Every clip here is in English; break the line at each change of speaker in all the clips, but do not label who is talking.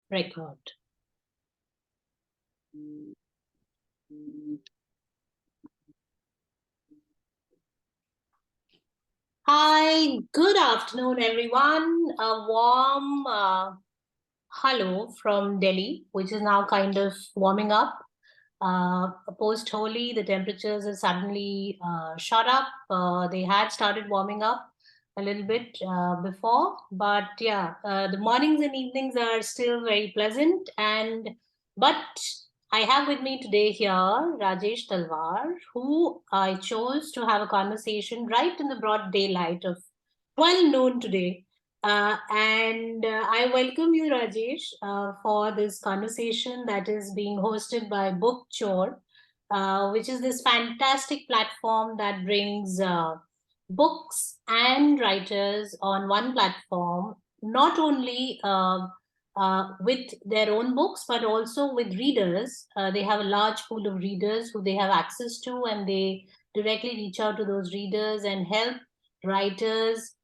Record. Hi, good afternoon, everyone. A warm hello from Delhi, which is now kind of warming up. Post Holi, the temperatures have suddenly shot up. They had started warming up a little bit before, but yeah, the mornings and evenings are still very pleasant. But I have with me today here Rajesh Talwar, who I chose to have a conversation right in the broad daylight of 12 noon today. And I welcome you, Rajesh, for this conversation that is being hosted by Bookchor, which is this fantastic platform that brings books and writers on one platform, not only with their own books, but also with readers. They have a large pool of readers who they have access to, and they directly reach out to those readers and help writers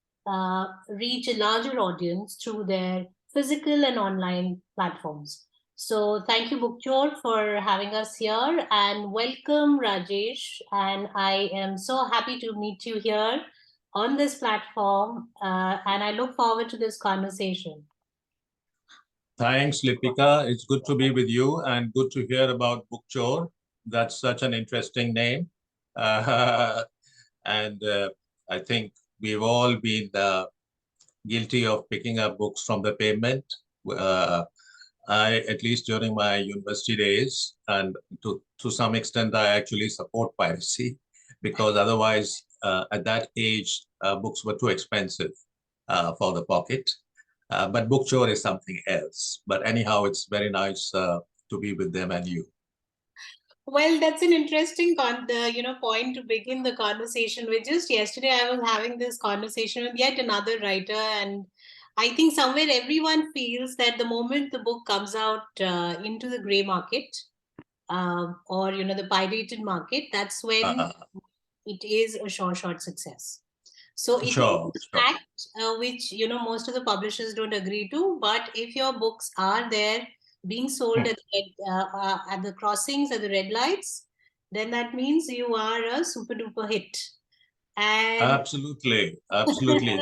reach a larger audience through their physical and online platforms. So thank you, Bookchor, for having us here, and welcome, Rajesh. And I am so happy to meet you here on this platform, and I look forward to this conversation.
Thanks, Lipika. It's good to be with you and good to hear about Bookchor. That's such an interesting name. Uh, and I think we've all been guilty of picking up books from the pavement. At least during my university days, and to some extent, I actually support piracy because otherwise, at that age, books were too expensive for the pocket. But Bookchor is something else. But anyhow, it's very nice to be with them and you.
Well, that's an interesting point to begin the conversation with. Just yesterday, I was having this conversation with yet another writer, and I think somewhere everyone feels that the moment the book comes out into the gray market, or the pirated market, that's when
Uh,
it is a short success. So it is
sure,
a
sure.
fact which most of the publishers don't agree to. But if your books are there being sold at the crossings, at the red lights, then that means you are a super duper hit. And
Absolutely, absolutely.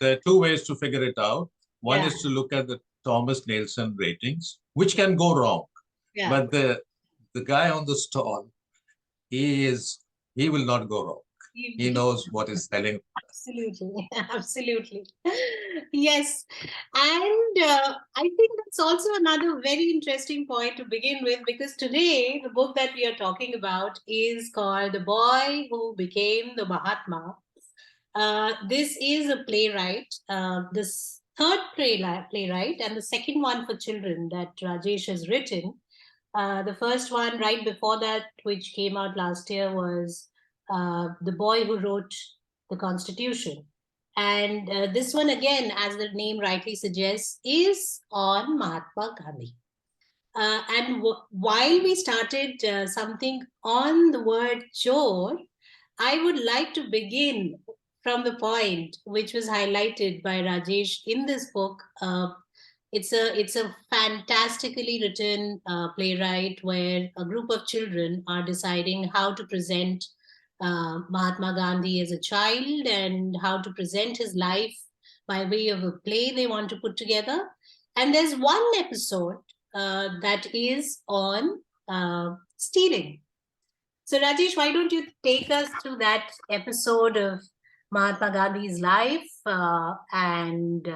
There are two ways to figure it out. One
yeah,
is to look at the Thomas Nielsen ratings, which can go wrong.
yeah.
But the guy on the stall, he will not go wrong. He knows what is selling.
Absolutely, absolutely. Yes. And I think that's also another very interesting point to begin with, because today the book that we are talking about is called The Boy Who Became the Mahatma. This is a playwright, this third playwright, and the second one for children that Rajesh has written. The first one, right before that, which came out last year, was The Boy Who Wrote the Constitution. And this one, again, as the name rightly suggests, is on Mahatma Gandhi. And while we started something on the word chore, I would like to begin from the point which was highlighted by Rajesh in this book. It's a fantastically written playwright where a group of children are deciding how to present Mahatma Gandhi as a child and how to present his life by way of a play they want to put together. And there's one episode that is on stealing. So, Rajesh, why don't you take us through that episode of Mahatma Gandhi's life and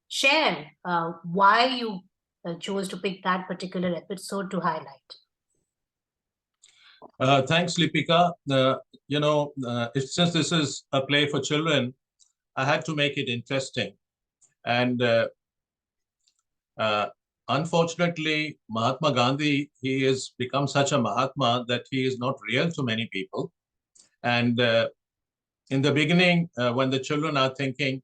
share why you chose to pick that particular episode to highlight?
Thanks, Lipika. Since this is a play for children, I had to make it interesting. And uh, unfortunately, Mahatma Gandhi, he has become such a Mahatma that he is not real to many people. And in the beginning, when the children are thinking,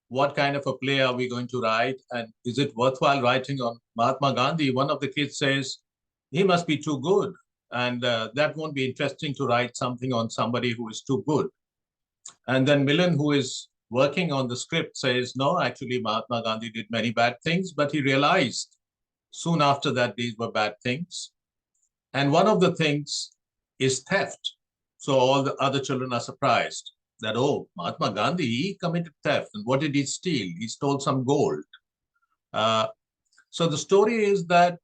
what kind of a play are we going to write? And is it worthwhile writing on Mahatma Gandhi? One of the kids says, he must be too good. And that won't be interesting to write something on somebody who is too good. And then Milan, who is working on the script, says, no, actually, Mahatma Gandhi did many bad things, but he realized Soon after that, these were bad things. And one of the things is theft. So all the other children are surprised that, oh, Mahatma Gandhi, he committed theft. And what did he steal? He stole some gold. Uh, so the story is that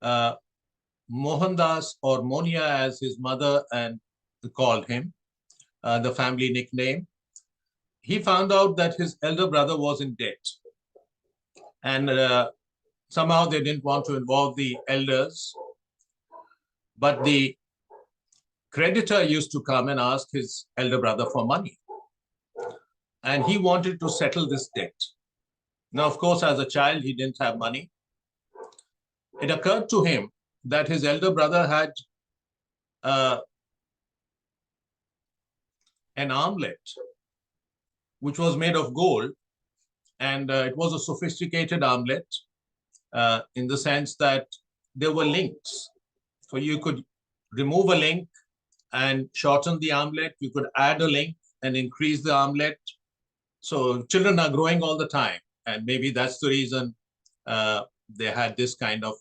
uh, Mohandas, or Monia as his mother and called him, the family nickname, he found out that his elder brother was in debt. And somehow they didn't want to involve the elders. But the creditor used to come and ask his elder brother for money. And he wanted to settle this debt. Now, of course, as a child, he didn't have money. It occurred to him that his elder brother had uh, an armlet, which was made of gold. And it was a sophisticated armlet in the sense that there were links. So you could remove a link and shorten the armlet. You could add a link and increase the armlet. So children are growing all the time. And maybe that's the reason they had this kind of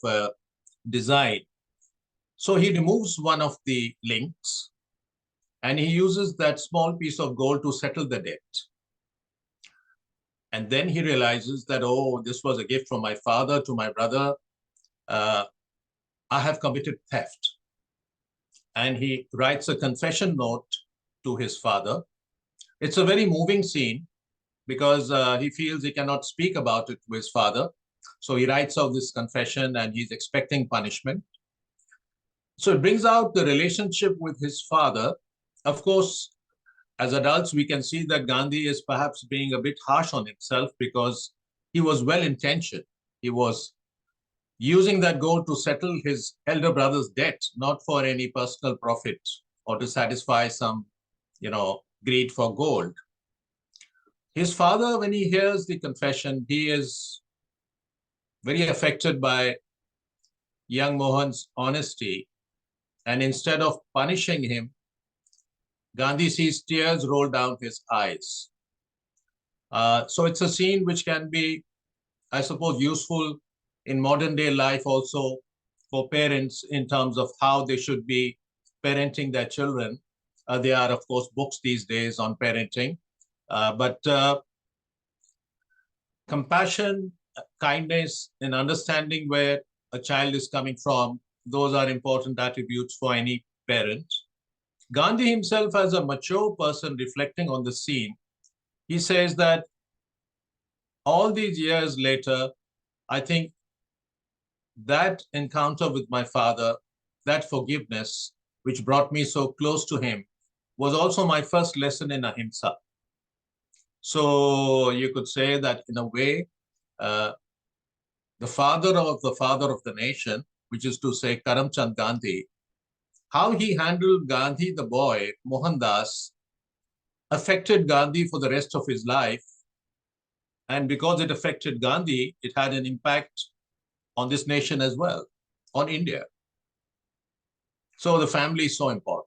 design. So he removes one of the links and he uses that small piece of gold to settle the debt. And then he realizes that, oh, this was a gift from my father to my brother. I have committed theft. And he writes a confession note to his father. It's a very moving scene because he feels he cannot speak about it to his father. So he writes out this confession and he's expecting punishment. So it brings out the relationship with his father. Of course, as adults, we can see that Gandhi is perhaps being a bit harsh on himself because he was well-intentioned. He was using that gold to settle his elder brother's debt, not for any personal profit or to satisfy some, greed for gold. His father, when he hears the confession, he is very affected by young Mohan's honesty. And instead of punishing him, Gandhi sees tears roll down his eyes. So it's a scene which can be, I suppose, useful in modern day life also for parents in terms of how they should be parenting their children. There are, of course, books these days on parenting, but compassion, kindness, and understanding where a child is coming from, those are important attributes for any parent. Gandhi himself, as a mature person reflecting on the scene, he says that all these years later, I think that encounter with my father, that forgiveness, which brought me so close to him, was also my first lesson in ahimsa. So you could say that in a way, uh, the father of the nation, which is to say Karamchand Gandhi, how he handled Gandhi, the boy, Mohandas, affected Gandhi for the rest of his life. And because it affected Gandhi, it had an impact on this nation as well, on India. So the family is so important.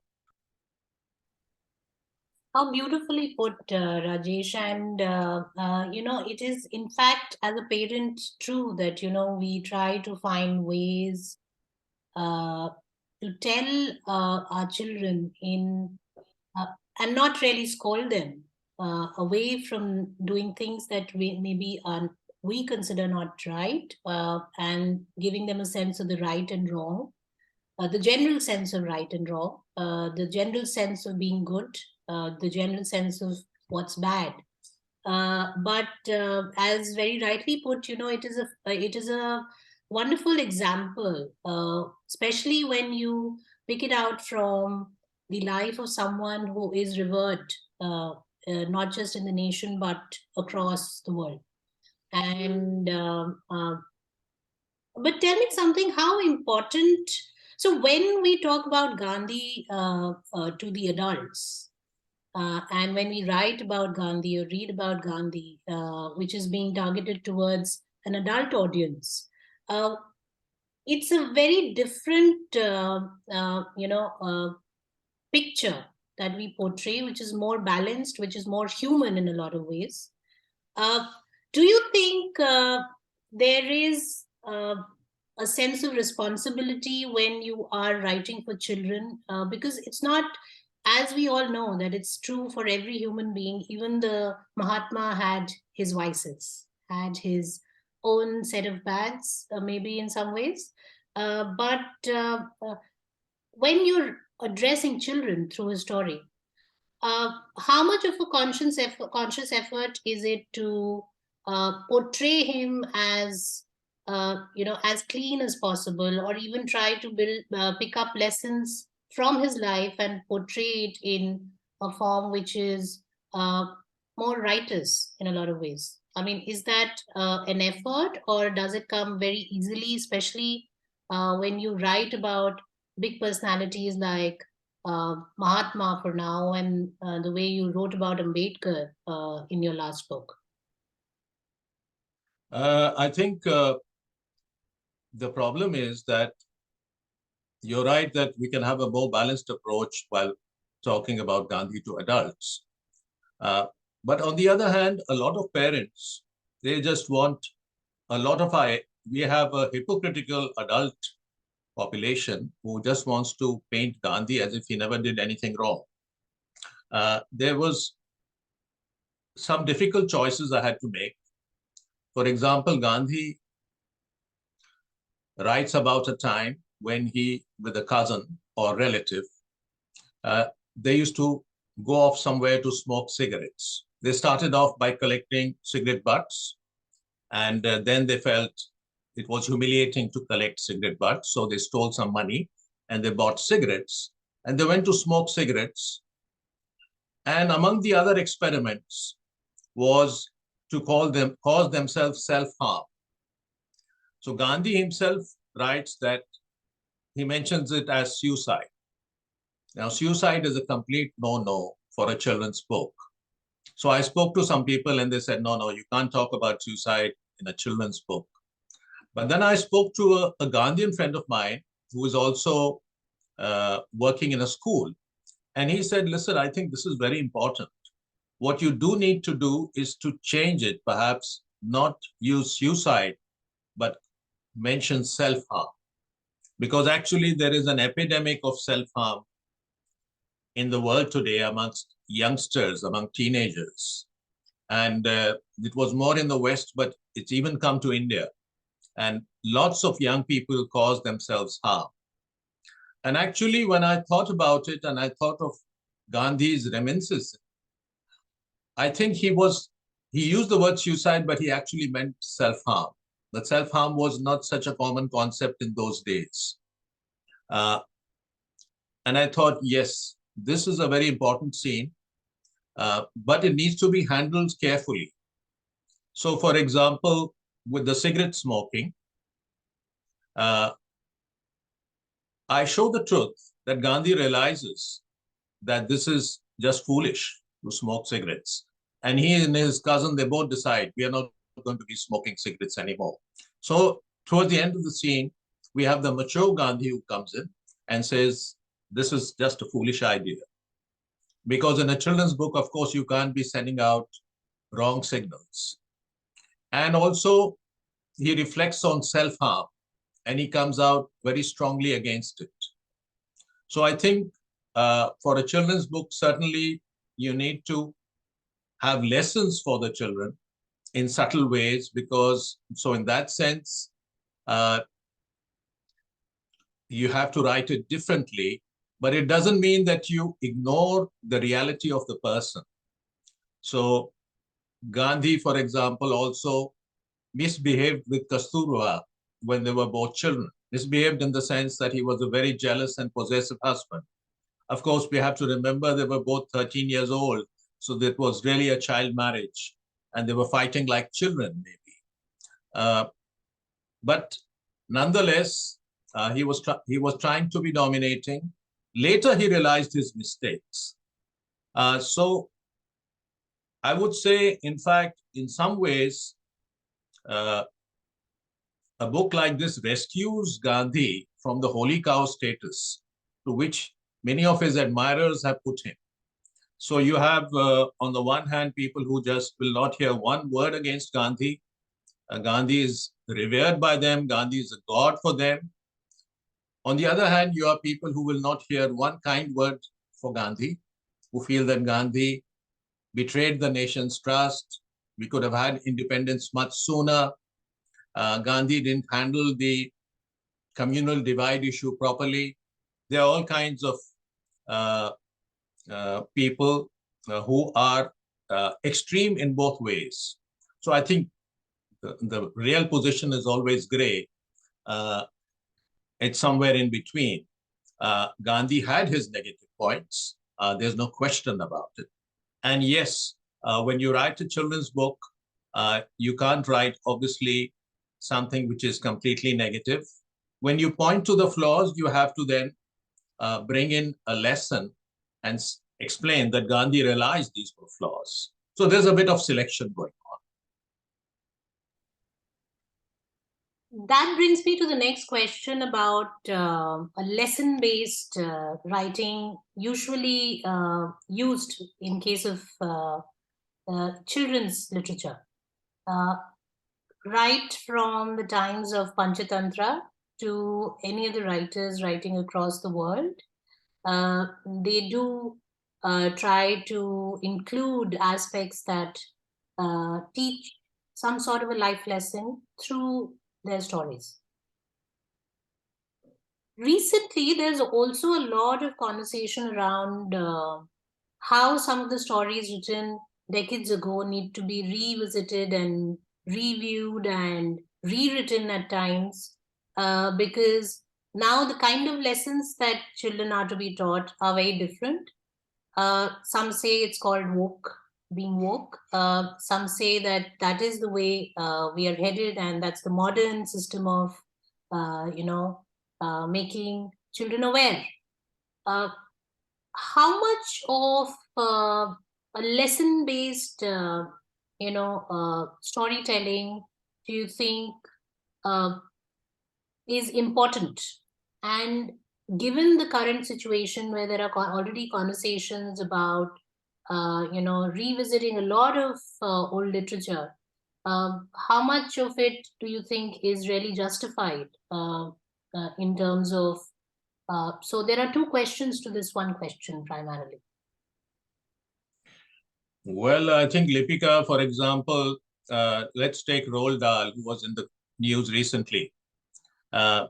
How beautifully put, Rajesh. And, it is, in fact, as a parent, true that, we try to find ways uh, to tell our children uh, and not really scold them away from doing things that we consider not right, and giving them a sense of the right and wrong, the general sense of right and wrong, the general sense of being good, the general sense of what's bad. But as very rightly put, it is a wonderful example, especially when you pick it out from the life of someone who is revered, not just in the nation but across the world. And but tell me something, how important. So when we talk about Gandhi to the adults, and when we write about Gandhi or read about Gandhi, which is being targeted towards an adult audience, uh, it's a very different, picture that we portray, which is more balanced, which is more human in a lot of ways. Uh, do you think there is uh, a sense of responsibility when you are writing for children, because it's not, as we all know, that it's true for every human being. Even the Mahatma had his vices, had his own set of bads, maybe in some ways. But when you're addressing children through a story, how much of a conscious effort is it to portray him as, as clean as possible, or even try to pick up lessons from his life and portray it in a form which is uh, more righteous in a lot of ways? I mean, is that an effort, or does it come very easily, especially when you write about big personalities like Mahatma for now, and the way you wrote about Ambedkar in your last book?
I think the problem is that you're right that we can have a more balanced approach while talking about Gandhi to adults. Uh, but on the other hand, a lot of parents, they just want a lot of our, we have a hypocritical adult population who just wants to paint Gandhi as if he never did anything wrong. There was some difficult choices I had to make. For example, Gandhi writes about a time when he, with a cousin or relative, uh, they used to go off somewhere to smoke cigarettes. They started off by collecting cigarette butts, and then they felt it was humiliating to collect cigarette butts, so they stole some money and they bought cigarettes and they went to smoke cigarettes. And among the other experiments was to cause themselves self-harm. So Gandhi himself writes that he mentions it as suicide. Now, suicide is a complete no-no for a children's book. So I spoke to some people and they said, no, you can't talk about suicide in a children's book. But then I spoke to a Gandhian friend of mine who is also working in a school. And he said, listen, I think this is very important. What you do need to do is to change it, perhaps not use suicide, but mention self-harm. Because actually there is an epidemic of self-harm in the world today amongst youngsters, among teenagers. And it was more in the West, but it's even come to India. And lots of young people cause themselves harm. And actually, when I thought about it and I thought of Gandhi's reminiscences, I think he used the word suicide, but he actually meant self-harm. But self-harm was not such a common concept in those days. Uh, and I thought, yes, this is a very important scene, but it needs to be handled carefully. So, for example, with the cigarette smoking, uh, I show the truth that Gandhi realizes that this is just foolish to smoke cigarettes. And he and his cousin, they both decide we are not going to be smoking cigarettes anymore. So towards the end of the scene, we have the mature Gandhi who comes in and says, this is just a foolish idea. Because in a children's book, of course, you can't be sending out wrong signals. And also, he reflects on self-harm and he comes out very strongly against it. So I think for a children's book, certainly you need to have lessons for the children in subtle ways, because so in that sense, uh, you have to write it differently, but it doesn't mean that you ignore the reality of the person. So Gandhi, for example, also misbehaved with Kasturba when they were both children. Misbehaved in the sense that he was a very jealous and possessive husband. Of course, we have to remember they were both 13 years old, so that was really a child marriage, and they were fighting like children, maybe. Uh, but nonetheless, he was trying to be dominating. Later, he realized his mistakes. So I would say, in fact, in some ways, uh, a book like this rescues Gandhi from the holy cow status to which many of his admirers have put him. So you have, on the one hand, people who just will not hear one word against Gandhi. Gandhi is revered by them. Gandhi is a god for them. On the other hand, you have people who will not hear one kind word for Gandhi, who feel that Gandhi betrayed the nation's trust. We could have had independence much sooner. Gandhi didn't handle the communal divide issue properly. There are all kinds of uh, people who are extreme in both ways. So I think the real position is always gray. It's somewhere in between. Gandhi had his negative points. There's no question about it. And yes, when you write a children's book, you can't write, obviously, something which is completely negative. When you point to the flaws, you have to then bring in a lesson and explain that Gandhi realized these were flaws. So there's a bit of selection going on.
That brings me to the next question about a lesson based writing, usually used in case of children's literature. Right from the times of Panchatantra to any of the writers writing across the world, they do try to include aspects that teach some sort of a life lesson through their stories. Recently, there's also a lot of conversation around how some of the stories written decades ago need to be revisited and reviewed and rewritten at times, because now the kind of lessons that children are to be taught are very different. Some say it's called woke, being woke. Some say that that is the way we are headed, and that's the modern system of, making children aware. Uh, how much of a lesson-based, storytelling do you think uh, is important? And given the current situation where there are already conversations about, revisiting a lot of old literature, how much of it do you think is really justified in terms of? So there are two questions to this one question primarily.
Well, I think Lipika, for example, let's take Roald Dahl, who was in the news recently. Uh,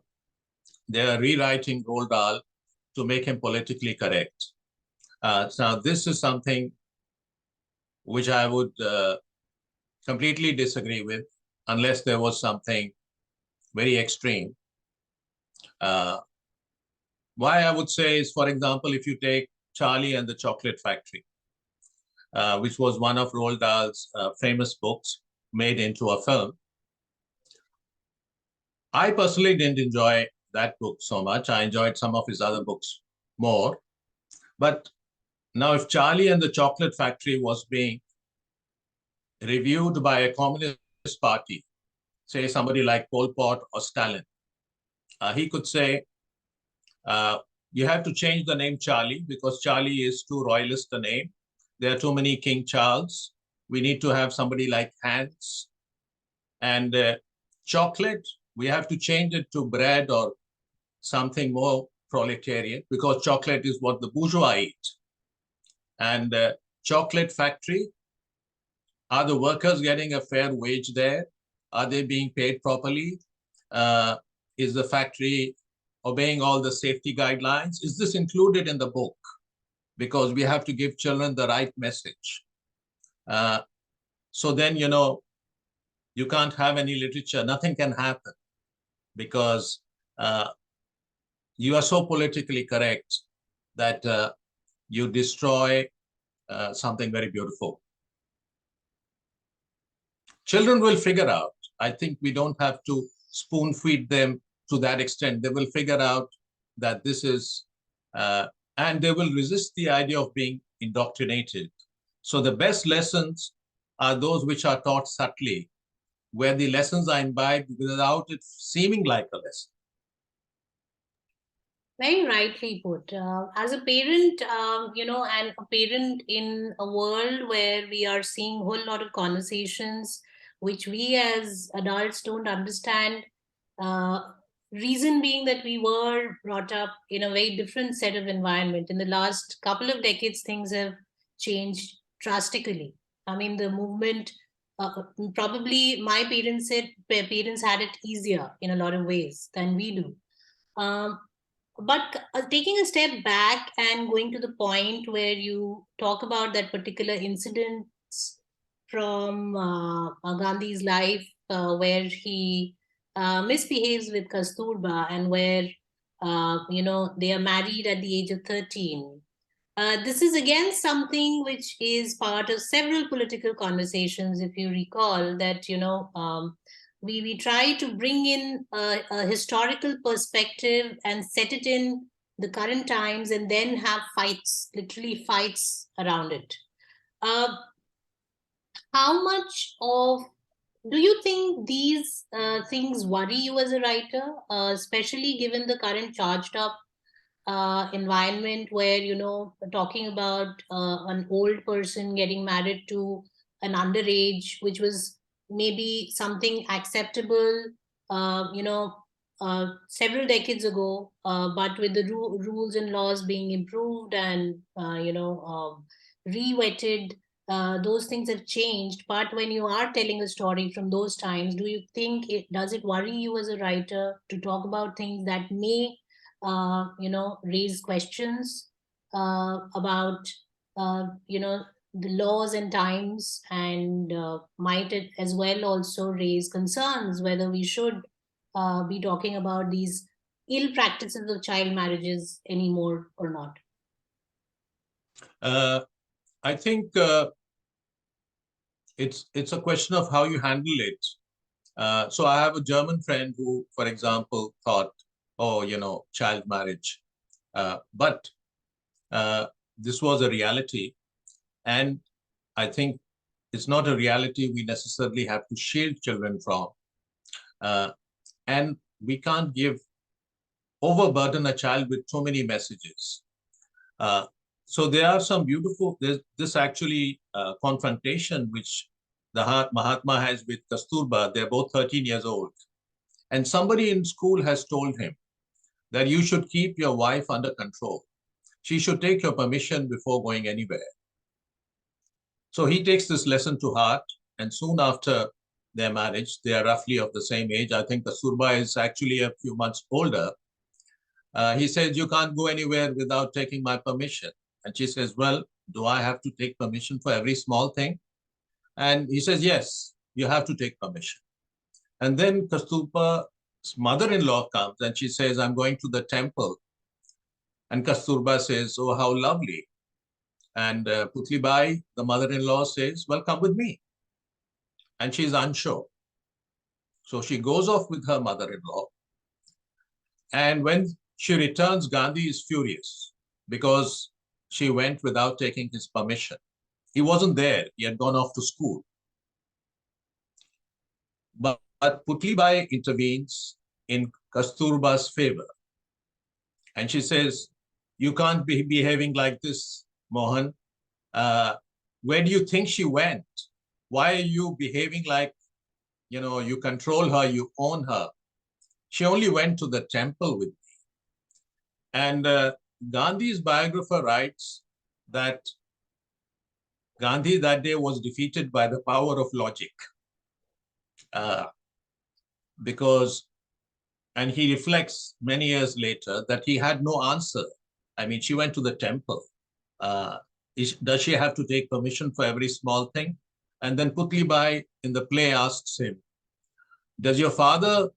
they are rewriting Roald Dahl to make him politically correct. Now, this is something which I would completely disagree with, unless there was something very extreme. Why I would say is, for example, if you take Charlie and the Chocolate Factory, which was one of Roald Dahl's famous books made into a film. I personally didn't enjoy that book so much. I enjoyed some of his other books more. But now, if Charlie and the Chocolate Factory was being reviewed by a communist party, say somebody like Pol Pot or Stalin, he could say, you have to change the name Charlie because Charlie is too royalist a name. There are too many King Charles. We need to have somebody like Hans. And chocolate, we have to change it to bread or something more proletarian because chocolate is what the bourgeois eat. And chocolate factory, are the workers getting a fair wage there? Are they being paid properly? Is the factory obeying all the safety guidelines? Is this included in the book? Because we have to give children the right message. So then, you can't have any literature. Nothing can happen because you are so politically correct that you destroy something very beautiful. Children will figure out. I think we don't have to spoon feed them to that extent. They will figure out that this is, and they will resist the idea of being indoctrinated. So the best lessons are those which are taught subtly, where the lessons are imbibed without it seeming like a lesson.
Very rightly put. As a parent, and a parent in a world where we are seeing a whole lot of conversations which we as adults don't understand. Uh, Reason being that we were brought up in a very different set of environment. In the last couple of decades, things have changed drastically. I mean, the movement, probably my parents had it easier in a lot of ways than we do. Um, but taking a step back and going to the point where you talk about that particular incident from Gandhi's life, where he misbehaves with Kasturba, and where they are married at the age of 13. This is again something which is part of several political conversations. If you recall that, we try to bring in a historical perspective and set it in the current times, and then have fights, literally fights around it. Uh, how much of do you think these things worry you as a writer, especially given the current charged up environment where, talking about an old person getting married to an underage, which was maybe something acceptable, several decades ago, but with the rules and laws being improved and re-wetted, those things have changed. But when you are telling a story from those times, do you think it does it worry you as a writer to talk about things that may raise questions about, the laws and times, and might it as well also raise concerns whether we should be talking about these ill practices of child marriages anymore or not?
Uh, I think it's a question of how you handle it. So I have a German friend who, for example, thought, oh, child marriage. But this was a reality. And I think it's not a reality we necessarily have to shield children from. Uh, and we can't overburden a child with too many messages. Uh, so there are some there's this actually confrontation which the Mahatma has with Kasturba. They're both 13 years old. And somebody in school has told him that you should keep your wife under control. She should take your permission before going anywhere. So he takes this lesson to heart. And soon after their marriage, they are roughly of the same age. I think Kasturba is actually a few months older. He says, you can't go anywhere without taking my permission. And she says, well, do I have to take permission for every small thing? And he says, yes, you have to take permission. And then Kasturba's mother-in-law comes and she says, I'm going to the temple. And Kasturba says, oh, how lovely. And Putlibai, the mother-in-law, says, well, come with me. And she's unsure. So she goes off with her mother-in-law. And when she returns, Gandhi is furious because she went without taking his permission. He wasn't there. He had gone off to school. But Putlibai intervenes in Kasturba's favor. And she says, you can't be behaving like this, Mohan. Where do you think she went? Why are you behaving like, you control her, you own her? She only went to the temple with me. And Gandhi's biographer writes that Gandhi that day was defeated by the power of logic. Uh, because, and he reflects many years later that he had no answer. I mean, she went to the temple. Uh, does she have to take permission for every small thing? And then Putlibai in the play asks him, does your father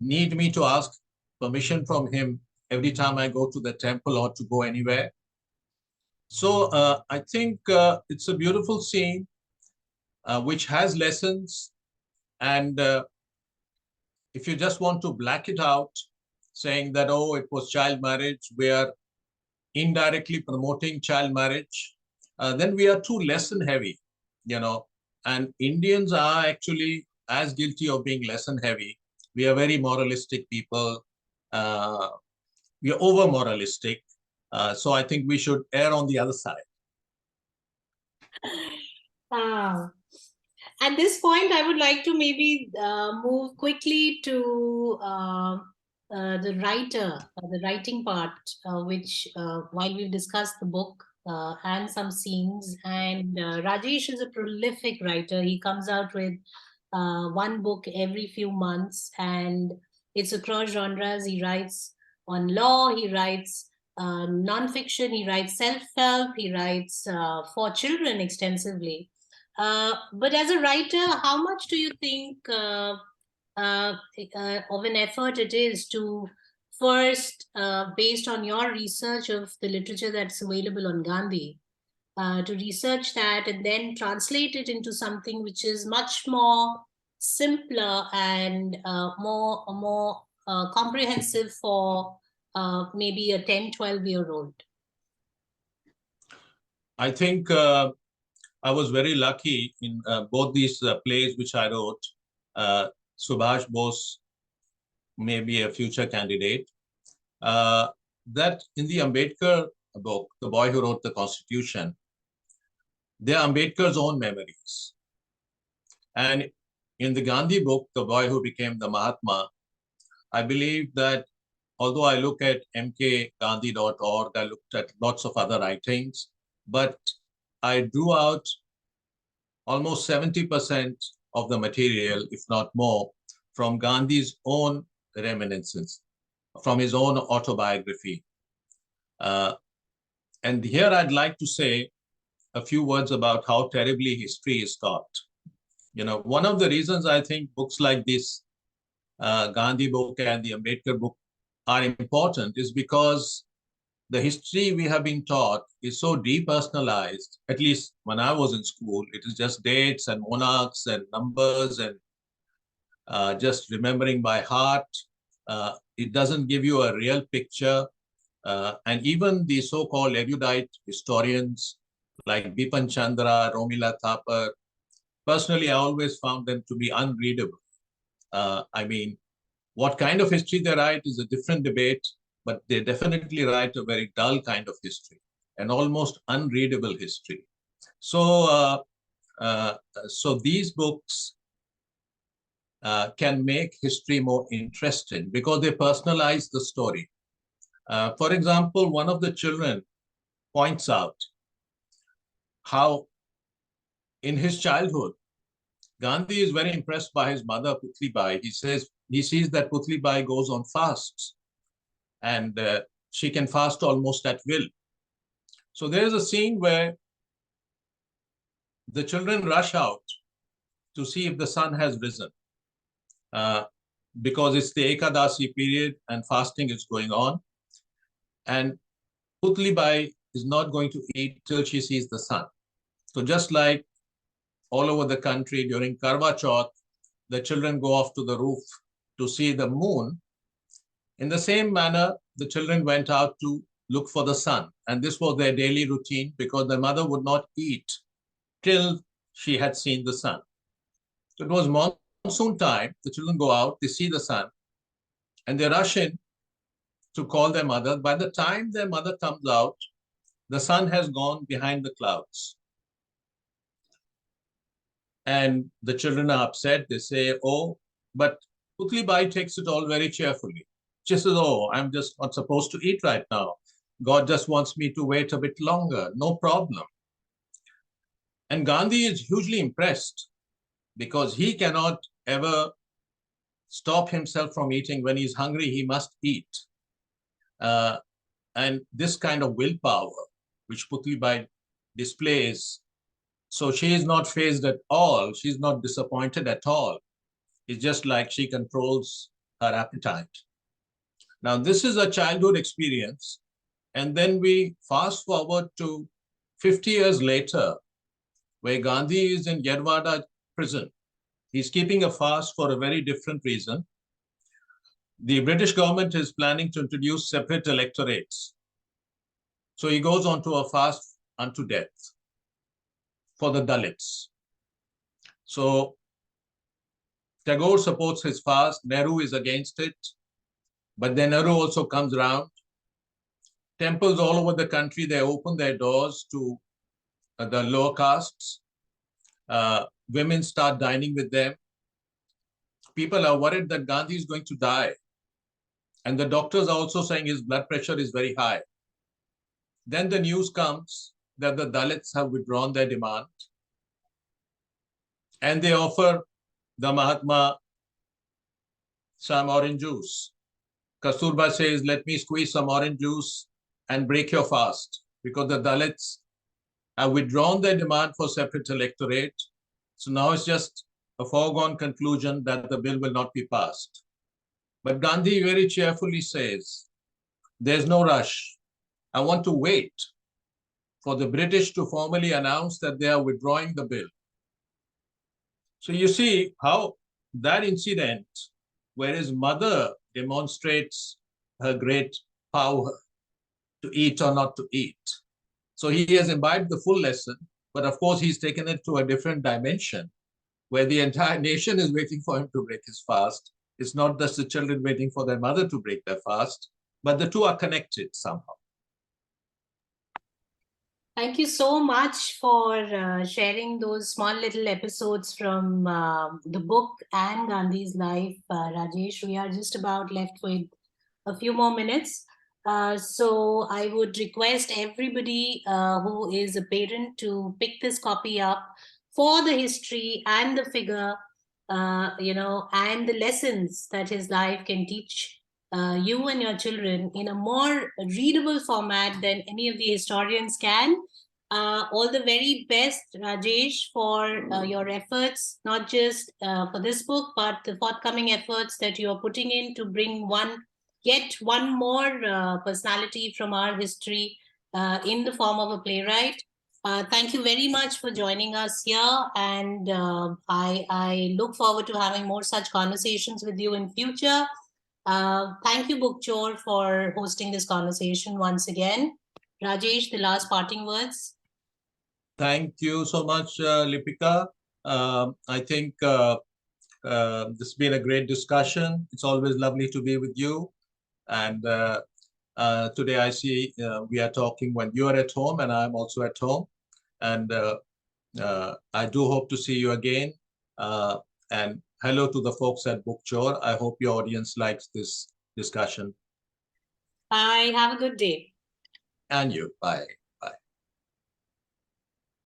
need me to ask permission from him every time I go to the temple or to go anywhere? So I think it's a beautiful scene which has lessons. And if you just want to black it out, saying that, oh, it was child marriage, we are indirectly promoting child marriage, then we are too lesson heavy, and Indians are actually as guilty of being lesson heavy. We are very moralistic people. We are over moralistic. So I think we should err on the other side.
Ah, At this point, I would like to maybe move quickly to the writing part, which while we've discussed the book and some scenes, and Rajesh is a prolific writer. He comes out with one book every few months, and it's across genres. He writes on law, he writes non-fiction, he writes self-help, he writes for children extensively. But as a writer, how much do you think uh, of an effort it is to first, based on your research of the literature that's available on Gandhi, to research that and then translate it into something which is much more simpler and more comprehensive for maybe a 10-12 year old?
I think I was very lucky in both these plays which I wrote. Subhash Bose may be a future candidate. Uh, that in the Ambedkar book, The Boy Who Wrote the Constitution, they are Ambedkar's own memories. And in the Gandhi book, The Boy Who Became the Mahatma, I believe that although I look at mkgandhi.org, I looked at lots of other writings, but I drew out almost 70% of the material, if not more, from Gandhi's own reminiscences, from his own autobiography. Uh, and here I'd like to say a few words about how terribly history is taught. You know, one of the reasons I think books like this, Gandhi book and the Ambedkar book, are important is because the history we have been taught is so depersonalized. At least when I was in school, it is just dates and monarchs and numbers and just remembering by heart. It doesn't give you a real picture. And even the so-called erudite historians like Bipan Chandra, Romila Thapar, personally, I always found them to be unreadable. I mean, what kind of history they write is a different debate, but they definitely write a very dull kind of history, an almost unreadable history. So, so these books can make history more interesting because they personalize the story. For example, one of the children points out how in his childhood, Gandhi is very impressed by his mother, Putli Bai. He says he sees that Putli Bai goes on fasts and she can fast almost at will. So there's a scene where the children rush out to see if the sun has risen uh, because it's the Ekadasi period and fasting is going on. And Putli Bai is not going to eat till she sees the sun. So just like all over the country during Karwa Chauth, the children go off to the roof to see the moon. In the same manner, the children went out to look for the sun. And this was their daily routine because their mother would not eat till she had seen the sun. So it was monsoon time. The children go out, they see the sun, and they rush in to call their mother. By the time their mother comes out, the sun has gone behind the clouds. And the children are upset. They say, oh, but Putli Bai takes it all very cheerfully. She says, oh, I'm just not supposed to eat right now. God just wants me to wait a bit longer. No problem. And Gandhi is hugely impressed because he cannot ever stop himself from eating. When he's hungry, he must eat. And this kind of willpower, which Putli Bai displays, so she is not phased at all. She's not disappointed at all. It's just like she controls her appetite. Now, this is a childhood experience. And then we fast forward to 50 years later, where Gandhi is in Yerwada prison. He's keeping a fast for a very different reason. The British government is planning to introduce separate electorates. So he goes on to a fast unto death for the Dalits. So Tagore supports his fast, Nehru is against it, but then Nehru also comes around. Temples all over the country, they open their doors to the lower castes. Women start dining with them. People are worried that Gandhi is going to die. And the doctors are also saying his blood pressure is very high. Then the news comes that the Dalits have withdrawn their demand and they offer the Mahatma some orange juice. Kasturba says, let me squeeze some orange juice and break your fast, because the Dalits have withdrawn their demand for separate electorate. So now it's just a foregone conclusion that the bill will not be passed. But Gandhi very cheerfully says, there's no rush. I want to wait for the British to formally announce that they are withdrawing the bill. So you see how that incident, where his mother demonstrates her great power to eat or not to eat. So he has imbibed the full lesson, but of course he's taken it to a different dimension where the entire nation is waiting for him to break his fast. It's not just the children waiting for their mother to break their fast, but the two are connected somehow.
Thank you so much for sharing those small little episodes from the book and Gandhi's life, Rajesh. We are just about left with a few more minutes. So I would request everybody who is a parent to pick this copy up for the history and the figure, and the lessons that his life can teach you and your children in a more readable format than any of the historians can. All the very best, Rajesh, for your efforts, not just for this book, but the forthcoming efforts that you are putting in to bring yet one more personality from our history in the form of a playwright. Thank you very much for joining us here, and I look forward to having more such conversations with you in future. Thank you, Bookchor, for hosting this conversation once again. Rajesh, the last parting words.
Thank you so much, Lipika. I think this has been a great discussion. It's always lovely to be with you. And today I see we are talking when you are at home and I'm also at home. And I do hope to see you again. And hello to the folks at Bookchor. I hope your audience likes this discussion.
Bye. Have a good day.
And you. Bye.